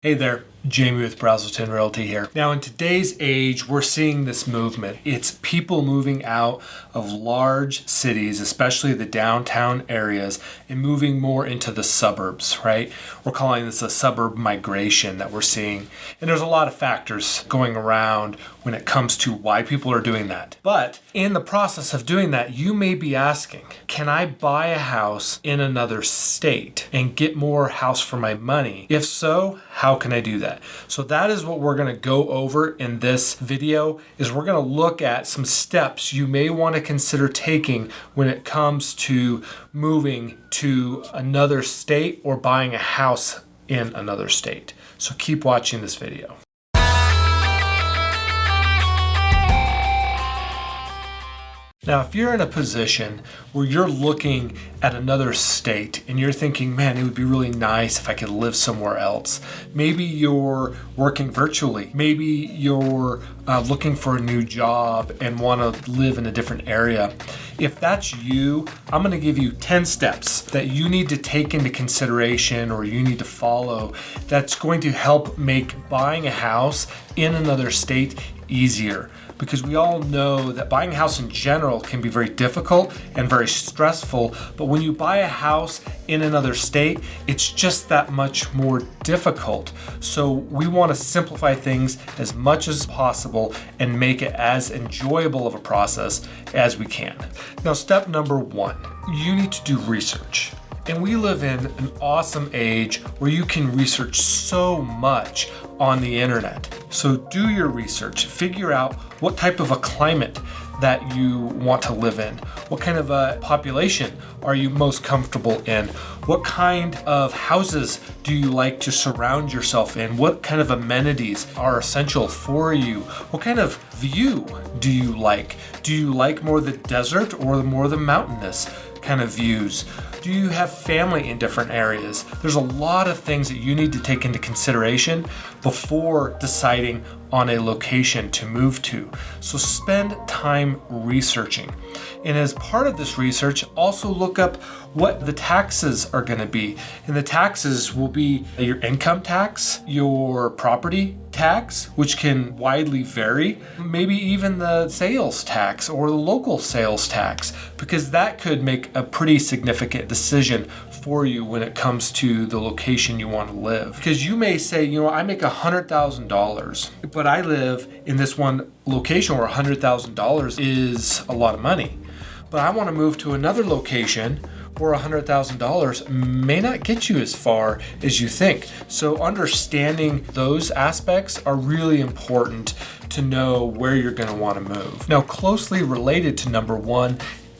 Hey there, Jamie with Brazelton Realty here. Now, in today's age, we're seeing this movement. It's people moving out of large cities, especially the downtown areas, and moving more into the suburbs, right? We're calling this a suburb migration that we're seeing. And there's a lot of factors going around when it comes to why people are doing that. But in the process of doing that, you may be asking, can I buy a house in another state and get more house for my money? If so, how can I do that? So that is what we're going to go over in this video, is we're going to look at some steps you may want to consider taking when it comes to moving to another state or buying a house in another state. So keep watching this video. Now, if you're in a position where you're looking at another state and you're thinking, man, it would be really nice if I could live somewhere else. Maybe you're working virtually. Maybe you're looking for a new job and want to live in a different area. If that's you, I'm going to give you 10 steps that you need to take into consideration or you need to follow that's going to help make buying a house in another state easier. Because we all know that buying a house in general can be very difficult and very stressful, but when you buy a house in another state, it's just that much more difficult. So we want to simplify things as much as possible and make it as enjoyable of a process as we can. Now, step number 1, you need to do research. And we live in an awesome age where you can research so much on the internet. So do your research, figure out what type of a climate that you want to live in. What kind of a population are you most comfortable in? What kind of houses do you like to surround yourself in? What kind of amenities are essential for you? What kind of view do you like? Do you like more the desert or more the mountainous kind of views? Do you have family in different areas? There's a lot of things that you need to take into consideration before deciding on a location to move to. So spend time researching. And as part of this research, also look up what the taxes are going to be. And the taxes will be your income tax, your property tax, which can widely vary, maybe even the sales tax or the local sales tax, because that could make a pretty significant decision for you when it comes to the location you want to live. Because you may say, I make $100,000, but I live in this one location where $100,000 is a lot of money. But I want to move to another location where $100,000 may not get you as far as you think. So understanding those aspects are really important to know where you're going to want to move. Now, closely related to number 1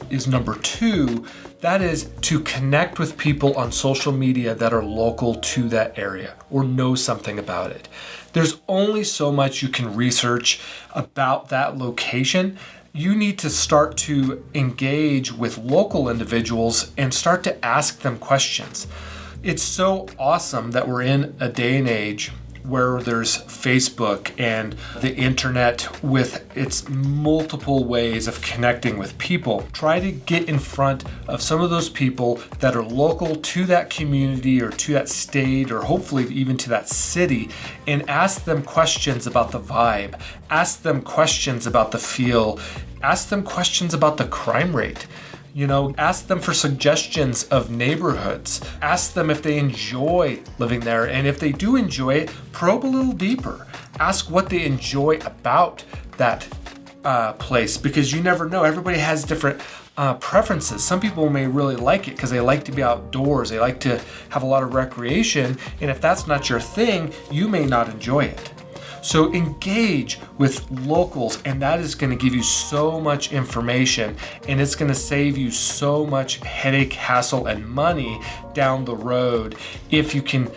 is number 2. That is to connect with people on social media that are local to that area or know something about it. There's only so much you can research about that location. You need to start to engage with local individuals and start to ask them questions. It's so awesome that we're in a day and age where there's Facebook and the internet with its multiple ways of connecting with people. Try to get in front of some of those people that are local to that community or to that state or hopefully even to that city and ask them questions about the vibe, ask them questions about the feel, ask them questions about the crime rate. Ask them for suggestions of neighborhoods. Ask them if they enjoy living there. And if they do enjoy it, probe a little deeper. Ask what they enjoy about that place, because you never know. Everybody has different preferences. Some people may really like it because they like to be outdoors. They like to have a lot of recreation. And if that's not your thing, you may not enjoy it. So engage with locals, and that is going to give you so much information, and it's going to save you so much headache, hassle, and money down the road if you can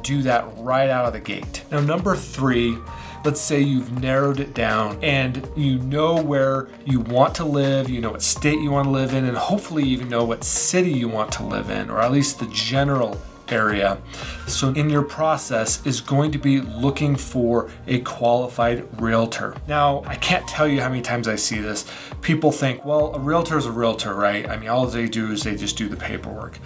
do that right out of the gate. Now, number 3, let's say you've narrowed it down and you know where you want to live, you know what state you want to live in, and hopefully you even know what city you want to live in, or at least the general area. So in your process is going to be looking for a qualified realtor. Now, I can't tell you how many times I see this. People think, well, a realtor is a realtor, right? I mean, all they do is they just do the paperwork.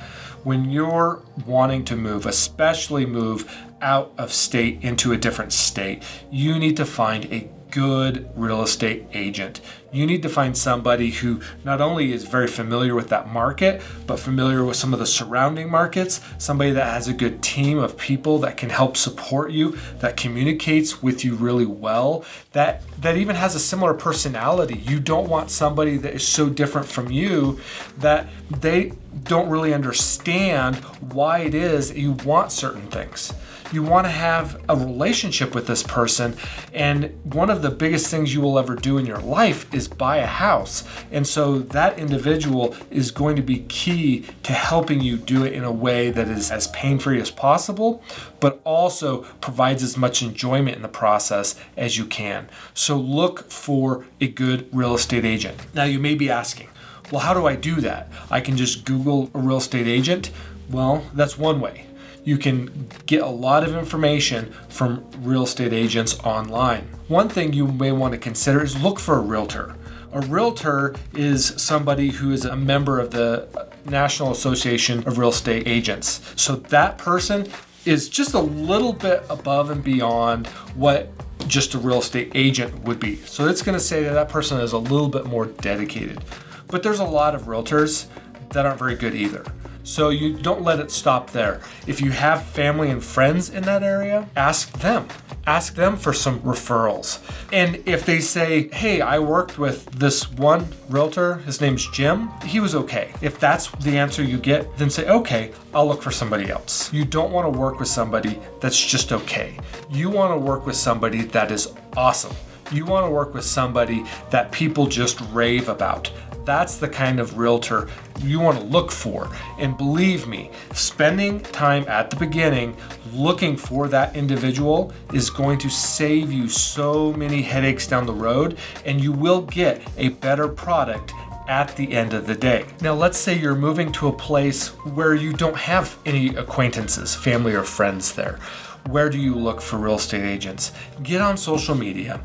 When you're wanting to move, especially move out of state into a different state, you need to find a good real estate agent. You need to find somebody who not only is very familiar with that market, but familiar with some of the surrounding markets, somebody that has a good team of people that can help support you, that communicates with you really well, that even has a similar personality. You don't want somebody that is so different from you that they don't really understand why it is that you want certain things. You want to have a relationship with this person, and one of the biggest things you will ever do in your life is buy a house. And so that individual is going to be key to helping you do it in a way that is as pain-free as possible, but also provides as much enjoyment in the process as you can. So look for a good real estate agent. Now you may be asking, well, how do I do that? I can just Google a real estate agent. Well, that's one way. You can get a lot of information from real estate agents online. One thing you may want to consider is look for a realtor. A realtor is somebody who is a member of the National Association of Real Estate Agents. So that person is just a little bit above and beyond what just a real estate agent would be. So it's going to say that that person is a little bit more dedicated. But there's a lot of realtors that aren't very good either. So you don't let it stop there. If you have family and friends in that area, ask them. Ask them for some referrals. And if they say, hey, I worked with this one realtor, his name's Jim, he was okay. If that's the answer you get, then say, okay, I'll look for somebody else. You don't want to work with somebody that's just okay. You want to work with somebody that is awesome. You want to work with somebody that people just rave about. That's the kind of realtor you want to look for. And believe me, spending time at the beginning looking for that individual is going to save you so many headaches down the road, and you will get a better product at the end of the day. Now, let's say you're moving to a place where you don't have any acquaintances, family or friends there. Where do you look for real estate agents? Get on social media.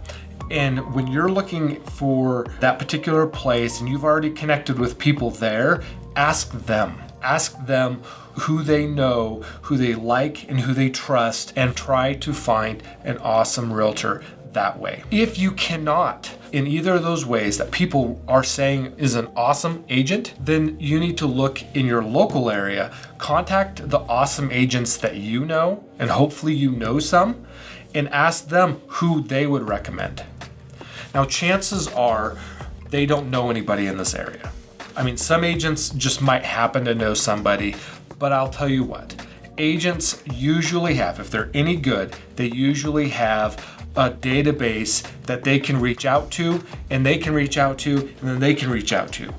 And when you're looking for that particular place and you've already connected with people there, ask them. Ask them who they know, who they like, and who they trust, and try to find an awesome realtor that way. If you cannot, in either of those ways that people are saying is an awesome agent, then you need to look in your local area, contact the awesome agents that you know, and hopefully you know some, and ask them who they would recommend. Now, chances are they don't know anybody in this area. I mean, some agents just might happen to know somebody, but I'll tell you what, agents usually have, if they're any good, they usually have a database that they can reach out to, and they can reach out to, and then they can reach out to.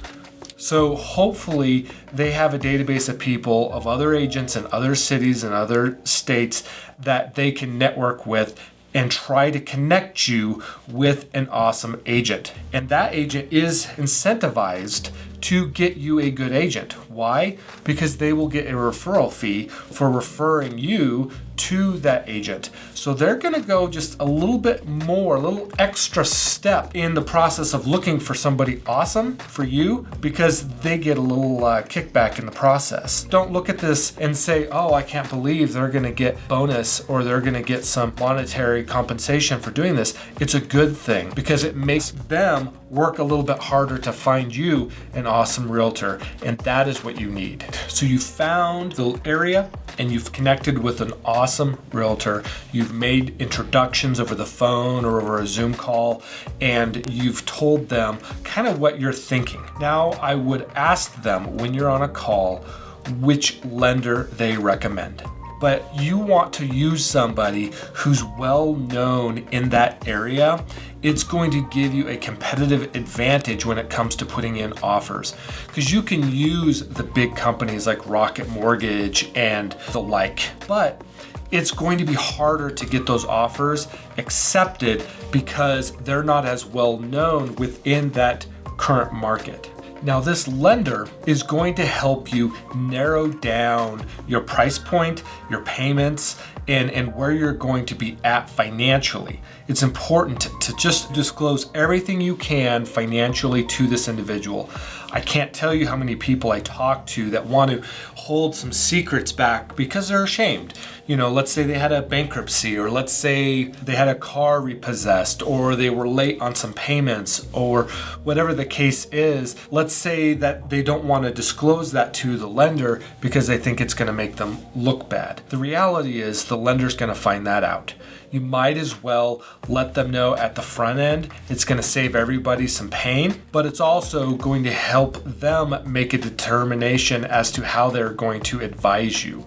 So hopefully they have a database of people, of other agents in other cities and other states that they can network with and try to connect you with an awesome agent. And that agent is incentivized to get you a good agent. Why? Because they will get a referral fee for referring you to that agent. So they're going to go just a little bit more, a little extra step in the process of looking for somebody awesome for you, because they get a little kickback in the process. Don't look at this and say, oh, I can't believe they're going to get bonus or they're going to get some monetary compensation for doing this. It's a good thing because it makes them work a little bit harder to find you an awesome realtor, and that is what you need. So you found the area and you've connected with an awesome realtor. You've made introductions over the phone or over a Zoom call, and you've told them kind of what you're thinking. Now, I would ask them when you're on a call which lender they recommend. But you want to use somebody who's well known in that area. It's going to give you a competitive advantage when it comes to putting in offers, because you can use the big companies like Rocket Mortgage and the like, but it's going to be harder to get those offers accepted because they're not as well known within that current market. Now, this lender is going to help you narrow down your price point, your payments, and where you're going to be at financially. It's important to just disclose everything you can financially to this individual. I can't tell you how many people I talk to that want to hold some secrets back because they're ashamed. Let's say they had a bankruptcy, or let's say they had a car repossessed, or they were late on some payments, or whatever the case is. Let's say that they don't want to disclose that to the lender because they think it's going to make them look bad. The reality is the lender's going to find that out. You might as well let them know at the front end. It's going to save everybody some pain, but it's also going to help them make a determination as to how they're going to advise you.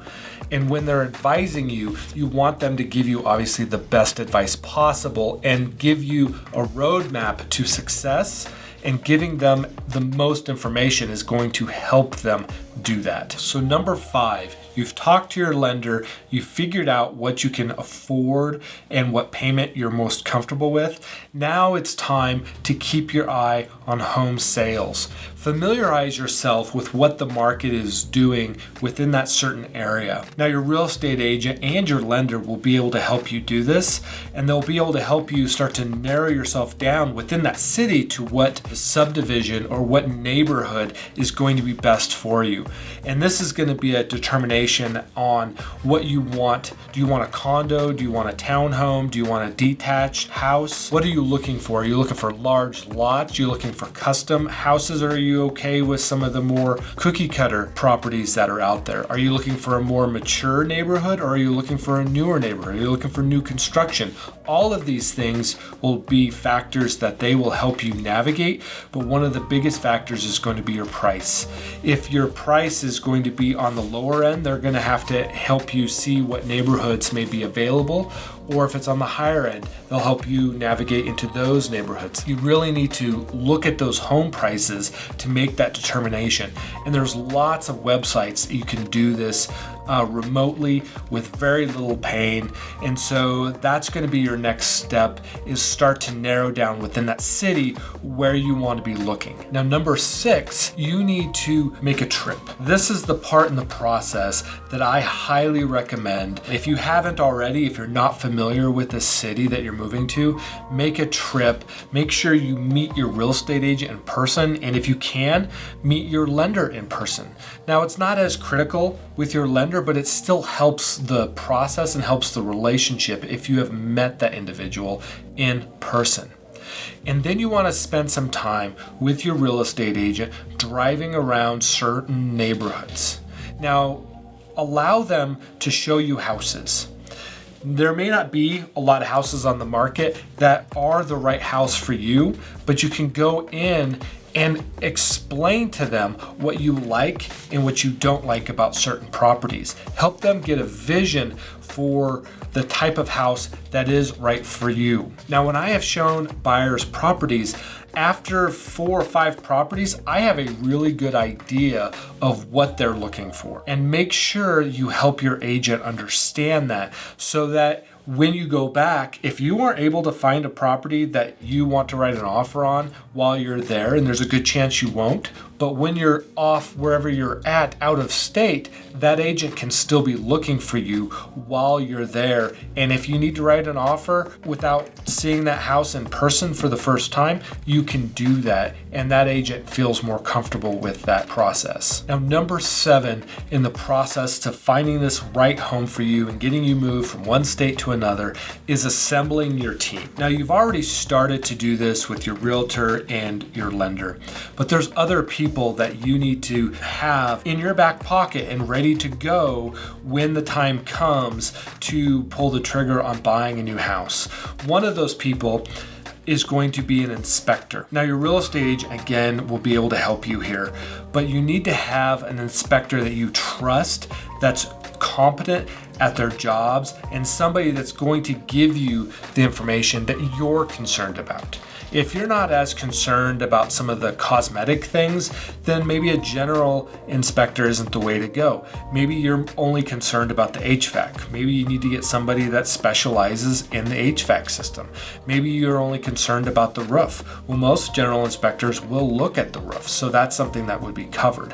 And when they're advising you, you want them to give you obviously the best advice possible and give you a roadmap to success. And giving them the most information is going to help them do that. So number 5, you've talked to your lender, you figured out what you can afford and what payment you're most comfortable with. Now it's time to keep your eye on home sales. Familiarize yourself with what the market is doing within that certain area. Now your real estate agent and your lender will be able to help you do this, and they'll be able to help you start to narrow yourself down within that city to what subdivision or what neighborhood is going to be best for you. And this is going to be a determination on what you want. Do you want a condo? Do you want a townhome? Do you want a detached house? What are you looking for? Are you looking for large lots? Are you looking for custom houses? Or are you okay with some of the more cookie cutter properties that are out there? Are you looking for a more mature neighborhood, or are you looking for a newer neighborhood? Are you looking for new construction? All of these things will be factors that they will help you navigate, but one of the biggest factors is going to be your price. If your price is going to be on the lower end, they're going to have to help you see what neighborhoods may be available, or if it's on the higher end, they'll help you navigate into those neighborhoods. You really need to look at those home prices to make that determination. And there's lots of websites that you can do this remotely with very little pain. And so that's going to be your next step, is start to narrow down within that city where you want to be looking. Now, number 6, you need to make a trip. This is the part in the process that I highly recommend. If you haven't already, if you're not familiar with the city that you're moving to, make a trip. Make sure you meet your real estate agent in person, and if you can, meet your lender in person. Now, it's not as critical with your lender, but it still helps the process and helps the relationship if you have met that individual in person. And then you want to spend some time with your real estate agent driving around certain neighborhoods. Now, allow them to show you houses. There may not be a lot of houses on the market that are the right house for you, but you can go in and explain to them what you like and what you don't like about certain properties. Help them get a vision for the type of house that is right for you. Now, when I have shown buyers properties, after 4 or 5 properties, I have a really good idea of what they're looking for. And make sure you help your agent understand that, so that when you go back, if you aren't able to find a property that you want to write an offer on while you're there, and there's a good chance you won't, but when you're off wherever you're at out of state, that agent can still be looking for you while you're there. And if you need to write an offer without seeing that house in person for the first time, you can do that. And that agent feels more comfortable with that process. Now, number 7 in the process to finding this right home for you and getting you moved from one state to another is assembling your team. Now, you've already started to do this with your realtor and your lender, but there's other people that you need to have in your back pocket and ready to go when the time comes to pull the trigger on buying a new house. One of those people is going to be an inspector. Now, your real estate agent, again, will be able to help you here, but you need to have an inspector that you trust, that's competent at their jobs, and somebody that's going to give you the information that you're concerned about. If you're not as concerned about some of the cosmetic things, then maybe a general inspector isn't the way to go. Maybe you're only concerned about the HVAC. Maybe you need to get somebody that specializes in the HVAC system. Maybe you're only concerned about the roof. Well, most general inspectors will look at the roof, so that's something that would be covered.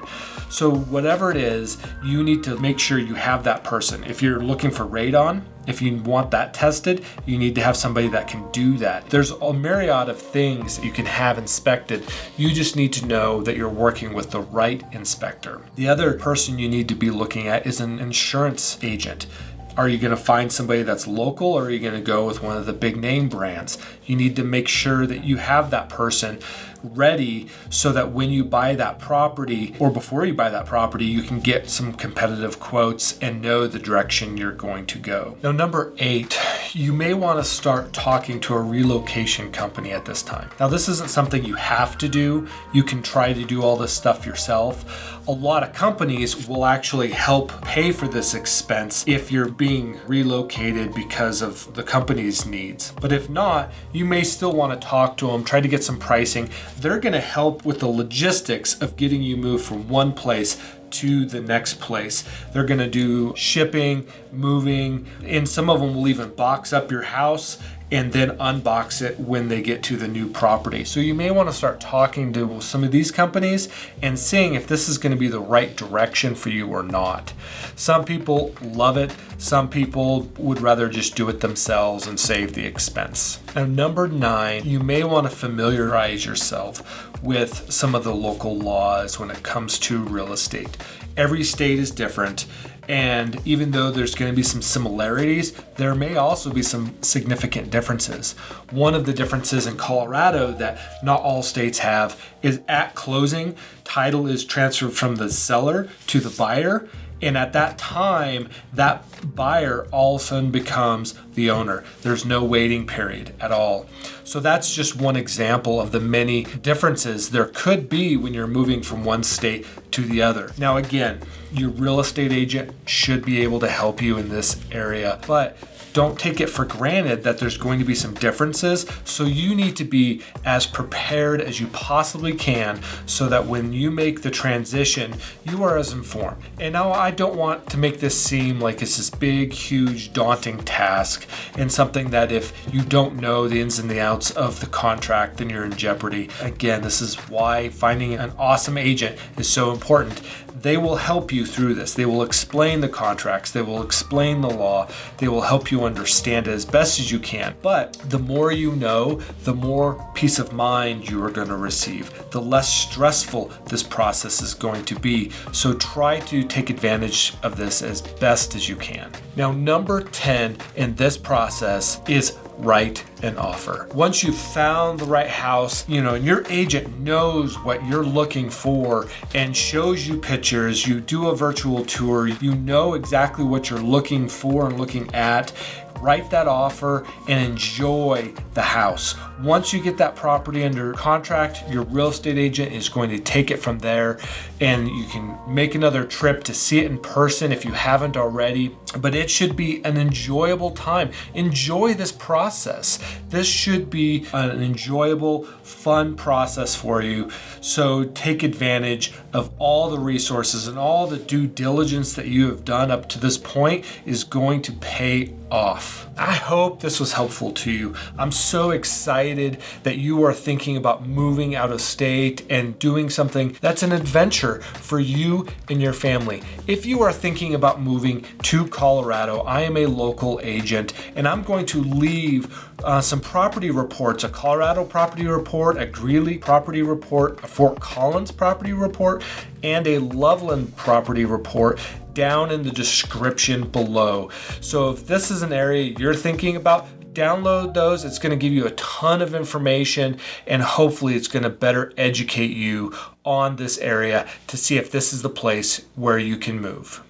So whatever it is, you need to make sure you have that person. If you're looking for radon, If you want that tested, you need to have somebody that can do that. There's a myriad of things that you can have inspected. You just need to know that you're working with the right inspector. The other person you need to be looking at is an insurance agent. Are you going to find somebody that's local, or are you going to go with one of the big name brands? You need to make sure that you have that person ready so that when you buy that property, or before you buy that property, you can get some competitive quotes and know the direction you're going to go. Now, number 8, you may want to start talking to a relocation company at this time. Now, this isn't something you have to do. You can try to do all this stuff yourself. A lot of companies will actually help pay for this expense if you're being relocated because of the company's needs. But if not, you may still want to talk to them, try to get some pricing. They're going to help with the logistics of getting you moved from one place to the next place. They're going to do shipping, moving, and some of them will even box up your house and then unbox it when they get to the new property. So you may want to start talking to some of these companies and seeing if this is going to be the right direction for you or not. Some people love it. Some people would rather just do it themselves and save the expense. Now, number 9, you may want to familiarize yourself with some of the local laws when it comes to real estate. Every state is different. And even though there's going to be some similarities, there may also be some significant differences. One of the differences in Colorado that not all states have is at closing, title is transferred from the seller to the buyer. And at that time, that buyer all of a sudden becomes the owner. There's no waiting period at all. So that's just one example of the many differences there could be when you're moving from one state to the other. Now, again, your real estate agent should be able to help you in this area, but don't take it for granted that there's going to be some differences. So you need to be as prepared as you possibly can so that when you make the transition, you are as informed. And now I don't want to make this seem like it's this big, huge, daunting task and something that if you don't know the ins and the outs of the contract, then you're in jeopardy. Again, this is why finding an awesome agent is so important. They will help you through this. They will explain the contracts. They will explain the law. They will help you understand it as best as you can. But the more you know, the more peace of mind you are going to receive. The less stressful this process is going to be. So try to take advantage of this as best as you can. Now, number 10 in this process is write an offer. Once you've found the right house, and your agent knows what you're looking for and shows you pictures, you do a virtual tour, you know exactly what you're looking for and looking at, write that offer and enjoy the house. Once you get that property under contract, your real estate agent is going to take it from there, and you can make another trip to see it in person if you haven't already. But it should be an enjoyable time. Enjoy this process. This should be an enjoyable, fun process for you. So take advantage of all the resources, and all the due diligence that you have done up to this point is going to pay off. I hope this was helpful to you. I'm so excited that you are thinking about moving out of state and doing something that's an adventure for you and your family. If you are thinking about moving to Colorado, I am a local agent, and I'm going to leave some property reports, a Colorado property report, a Greeley property report, a Fort Collins property report, and a Loveland property report down in the description below. So if this is an area you're thinking about, download those. It's going to give you a ton of information, and hopefully it's going to better educate you on this area to see if this is the place where you can move.